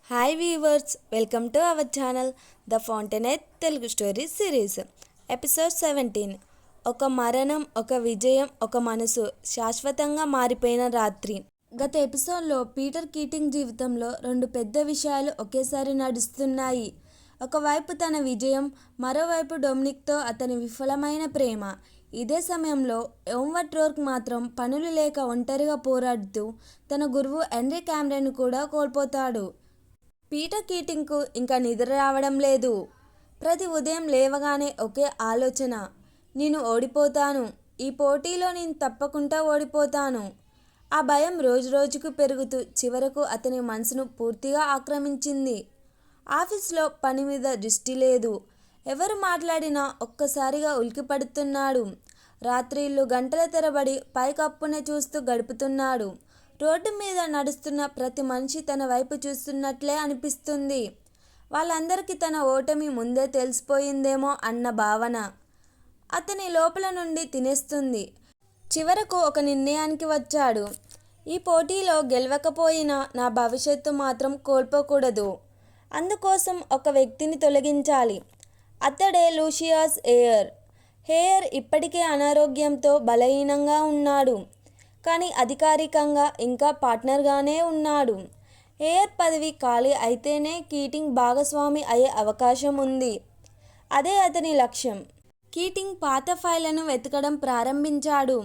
Hi viewers, welcome to our channel the ఫౌంటైనెట్ Telugu story series. Episode 17. ఒక మరణం, ఒక విజయం, ఒక మనసు, శాశ్వతంగా మారిపోయిన రాత్రి. గత ఎపిసోడ్లో పీటర్ కీటింగ్ జీవితంలో రెండు పెద్ద విషయాలు ఒకేసారి నడుస్తున్నాయి. ఒకవైపు తన విజయం, మరోవైపు డొమినిక్తో అతని విఫలమైన ప్రేమ. ఇదే సమయంలో ఓమ్వర్ట్రోర్క్ మాత్రం పనులు లేక ఒంటరిగా పోరాడుతూ తన గురువు హెన్రీ క్యామరన్ కూడా కోల్పోతాడు. పీటర్ కీటింగ్కు ఇంకా నిద్ర రావడం లేదు. ప్రతి ఉదయం లేవగానే ఒకే ఆలోచన, నేను ఓడిపోతాను, ఈ పోటీలో నేను తప్పకుండా ఓడిపోతాను. ఆ భయం రోజురోజుకు పెరుగుతూ చివరకు అతని మనసును పూర్తిగా ఆక్రమించింది. ఆఫీస్లో పని మీద దృష్టి లేదు. ఎవరు మాట్లాడినా ఒక్కసారిగా ఉలికిపడుతున్నాడు. రాత్రిళ్ళు గంటల తరబడి పైకప్పునే చూస్తూ గడుపుతున్నాడు. రోడ్డు మీద నడుస్తున్న ప్రతి మనిషి తన వైపు చూస్తున్నట్లే అనిపిస్తుంది. వాళ్ళందరికీ తన ఓటమి ముందే తెలిసిపోయిందేమో అన్న భావన అతని లోపల నుండి తినేస్తుంది. చివరకు ఒక నిర్ణయానికి వచ్చాడు. ఈ పోటీలో గెలవకపోయినా నా భవిష్యత్తు మాత్రం కోల్పోకూడదు. అందుకోసం ఒక వ్యక్తిని తొలగించాలి. అతడే లూసియస్ హేయర్. హేయర్ ఇప్పటికే అనారోగ్యంతో బలహీనంగా ఉన్నాడు. కానీ అధికారికంగా ఇంకా పార్ట్నర్గానే ఉన్నాడు. హేయర్ పదవి ఖాళీ అయితేనే కీటింగ్ భాగస్వామి అయ్యే అవకాశం ఉంది. అదే అతని లక్ష్యం. కీటింగ్ పాత ఫైళ్లను వెతకడం ప్రారంభించాడు.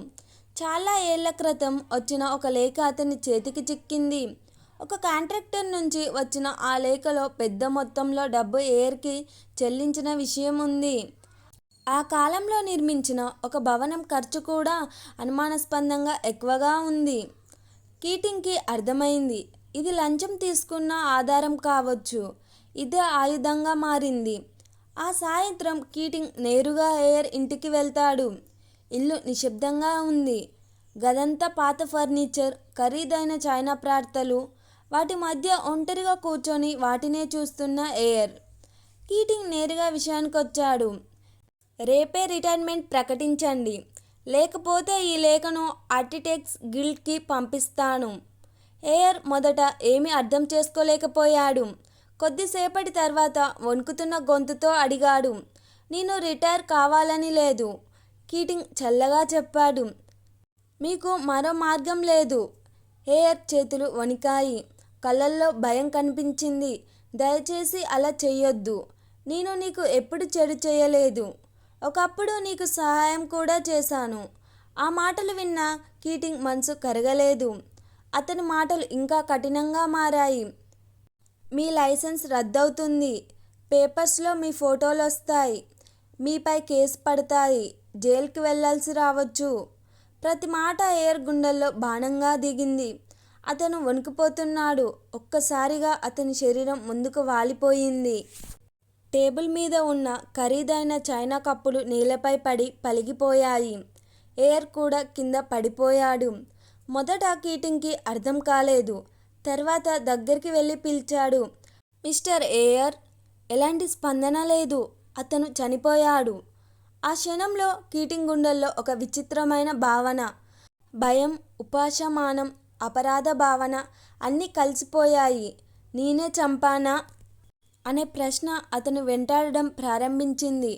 చాలా ఏళ్ల క్రితం వచ్చిన ఒక లేఖ అతని చేతికి చిక్కింది. ఒక కాంట్రాక్టర్ నుంచి వచ్చిన ఆ లేఖలో పెద్ద మొత్తంలో డబ్బు హేయర్కి చెల్లించిన విషయం ఉంది. ఆ కాలంలో నిర్మించిన ఒక భవనం ఖర్చు కూడా అనుమానాస్పదంగా ఎక్కువగా ఉంది. కీటింగ్కి అర్థమైంది, ఇది లంచం తీసుకున్న ఆధారం కావచ్చు. ఇదే ఆయుధంగా మారింది. ఆ సాయంత్రం కీటింగ్ నేరుగా హేయర్ ఇంటికి వెళ్తాడు. ఇల్లు నిశ్శబ్దంగా ఉంది. గదంతా పాత ఫర్నిచర్, ఖరీదైన చైనా ప్రార్థలు, వాటి మధ్య ఒంటరిగా కూర్చొని వాటినే చూస్తున్న హేయర్. కీటింగ్ నేరుగా విషయానికొచ్చాడు. రేపే రిటైర్మెంట్ ప్రకటించండి, లేకపోతే ఈ లేఖను ఆర్కిటెక్ట్స్ గిల్డ్కి పంపిస్తాను. హేయర్ మొదట ఏమీ అర్థం చేసుకోలేకపోయాడు. కొద్దిసేపటి తర్వాత వణుకుతున్న గొంతుతో అడిగాడు, నేను రిటైర్ కావాలని లేదు. కీటింగ్ చల్లగా చెప్పాడు, మీకు మరో మార్గం లేదు. హేయర్ చేతులు వణికాయి. కళ్ళల్లో భయం కనిపించింది. దయచేసి అలా చెయ్యొద్దు. నేను నీకు ఎప్పుడు చెడు చేయలేదు. ఒకప్పుడు నీకు సహాయం కూడా చేశాను. ఆ మాటలు విన్న కీటింగ్ మనసు కరగలేదు. అతని మాటలు ఇంకా కఠినంగా మారాయి. మీ లైసెన్స్ రద్దవుతుంది. పేపర్స్లో మీ ఫోటోలు వస్తాయి. మీపై కేసు పడతాయి. జైలుకి వెళ్లాల్సి రావచ్చు. ప్రతి మాట హేయర్ గుండెల్లో బాణంగా దిగింది. అతను వణికిపోతున్నాడు. ఒక్కసారిగా అతని శరీరం ముందుకు వాలిపోయింది. టేబుల్ మీద ఉన్న ఖరీదైన చైనా కప్పులు నేలపై పడి పలిగిపోయాయి. హేయర్ కూడా కింద పడిపోయాడు. మొదట కీటింగ్కి అర్థం కాలేదు. తర్వాత దగ్గరికి వెళ్ళి పిలిచాడు, మిస్టర్ హేయర్. ఎలాంటి స్పందన లేదు. అతను చనిపోయాడు. ఆ క్షణంలో కీటింగ్ గుండెల్లో ఒక విచిత్రమైన భావన, భయం, ఉపశమనం, అపరాధ భావన అన్నీ కలిసిపోయాయి. నేనే చంపానా అనే ప్రశ్న అతను వెంటాడడం ప్రారంభించింది.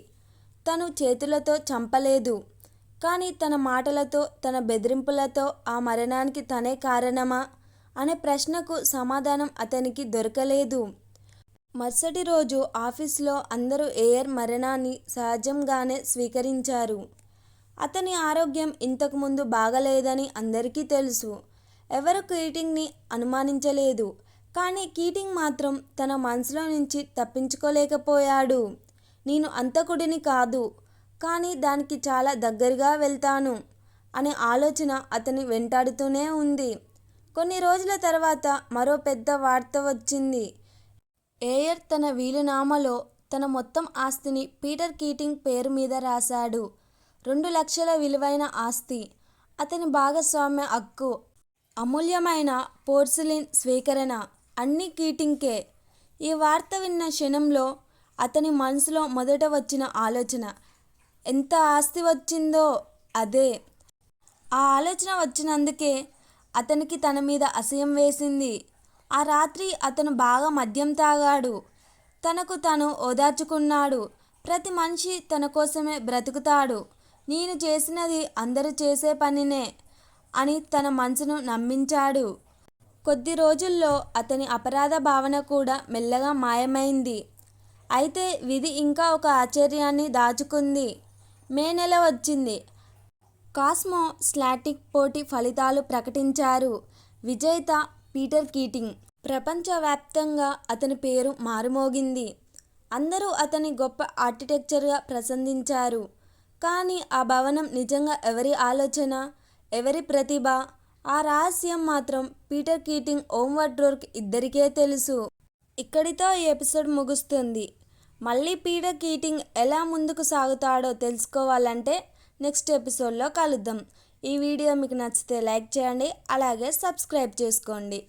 తను చేతులతో చంపలేదు. కానీ తన మాటలతో, తన బెదిరింపులతో ఆ మరణానికి తనే కారణమా అనే ప్రశ్నకు సమాధానం అతనికి దొరకలేదు. మరుసటి రోజు ఆఫీస్లో అందరూ హేయర్ మరణాన్ని సహజంగానే స్వీకరించారు. అతని ఆరోగ్యం ఇంతకుముందు బాగలేదని అందరికీ తెలుసు. ఎవరు కీటింగ్ని అనుమానించలేదు. కానీ కీటింగ్ మాత్రం తన మనసులో నుంచి తప్పించుకోలేకపోయాడు. నేను హంతకుడిని కాదు, కానీ దానికి చాలా దగ్గరగా వెళ్తాను అనే ఆలోచన అతని వెంటాడుతూనే ఉంది. కొన్ని రోజుల తర్వాత మరో పెద్ద వార్త వచ్చింది. హేయర్ తన వీలునామాలో తన మొత్తం ఆస్తిని పీటర్ కీటింగ్ పేరు మీద రాశాడు. 2 లక్షల విలువైన ఆస్తి, అతని భాగస్వామ్య హక్కు, అమూల్యమైన పోర్సిలిన్ స్వీకరణ అన్నీ కీటింగ్కే. ఈ వార్త విన్న క్షణంలో అతని మనసులో మొదట వచ్చిన ఆలోచన, ఎంత ఆస్తి వచ్చిందో అదే. ఆ ఆలోచన వచ్చినందుకే అతనికి తన మీద అసహ్యం వేసింది. ఆ రాత్రి అతను బాగా మద్యం తాగాడు. తనకు తను ఓదార్చుకున్నాడు. ప్రతి మనిషి తన కోసమే బ్రతుకుతాడు. నేను చేసినది అందరూ చేసే పనినే అని తన మనసును నమ్మించాడు. కొద్ది రోజుల్లో అతని అపరాధ భావన కూడా మెల్లగా మాయమైంది. అయితే విధి ఇంకా ఒక ఆశ్చర్యాన్ని దాచుకుంది. మే నెల వచ్చింది. కాస్మో స్లాటిక్ పోటీ ఫలితాలు ప్రకటించారు. విజేత పీటర్ కీటింగ్. ప్రపంచవ్యాప్తంగా అతని పేరు మారుమోగింది. అందరూ అతని గొప్ప ఆర్కిటెక్చర్గా ప్రశంసించారు. కానీ ఆ భవనం నిజంగా ఎవరి ఆలోచన, ఎవరి ప్రతిభ? ఆ రహస్యం మాత్రం పీటర్ కీటింగ్, హోవర్డ్ రోర్క్ ఇద్దరికే తెలుసు. ఇక్కడితో ఈ ఎపిసోడ్ ముగుస్తుంది. మళ్ళీ పీటర్ కీటింగ్ ఎలా ముందుకు సాగుతాడో తెలుసుకోవాలంటే నెక్స్ట్ ఎపిసోడ్లో కలుద్దాం. ఈ వీడియో మీకు నచ్చితే లైక్ చేయండి, అలాగే సబ్స్క్రైబ్ చేసుకోండి.